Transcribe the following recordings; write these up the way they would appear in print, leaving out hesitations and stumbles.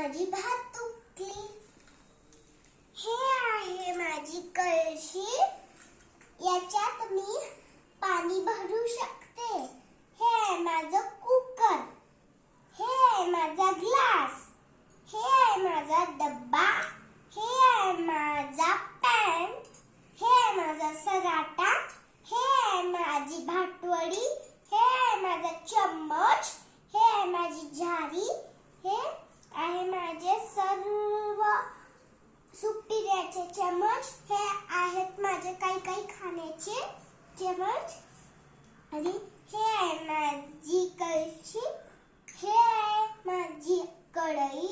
माझी भात उकली. हे आहे माझी कळशी, याच्यात मी पाणी भरू शकते. हे आहे माझं कुकर. हे आहे माझा ग्लास. हे आहे माझा डब्बा. हे आहे माझा पॅन. हे आहे माझा सराटा. हे आहे माझी भाटवडी. हे आहे माझा चम्मच. हे आहे माझी झारी. हे आहे माझे सर्व सुपिऱ्याचे चम्मच. हे आहेत माझे काही खाण्याचे चम्मच. आणि हे आहे माझी कळशी. हे आहे माझी कढई.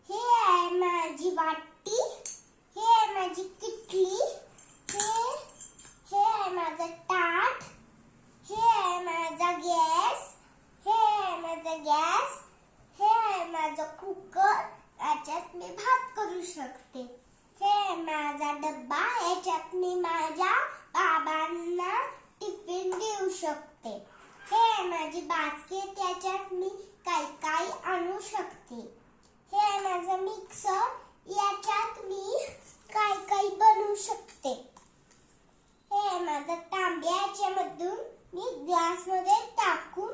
हे आहे माझी वाटी. हे आहे माझी किटली. हे आहे माझा ताट. हे आहे माझा गॅस. हे आहे माझा गॅस. हे आहे माझा कुकर, याच्यात मी भात करू शकते. हे आहे माझा डब्बा, याच्यात मी माझ्या बाबांना टिफिन देऊ शकते. हे आहे माझी बास्केट, याच्यात मी काही आणू शकते. हे आहे माझा मिक्सर, याच्यात मी काही बनवू शकते. हे आहे माझा तांब्या, याच्यामधून मी ग्लासमध्ये टाकून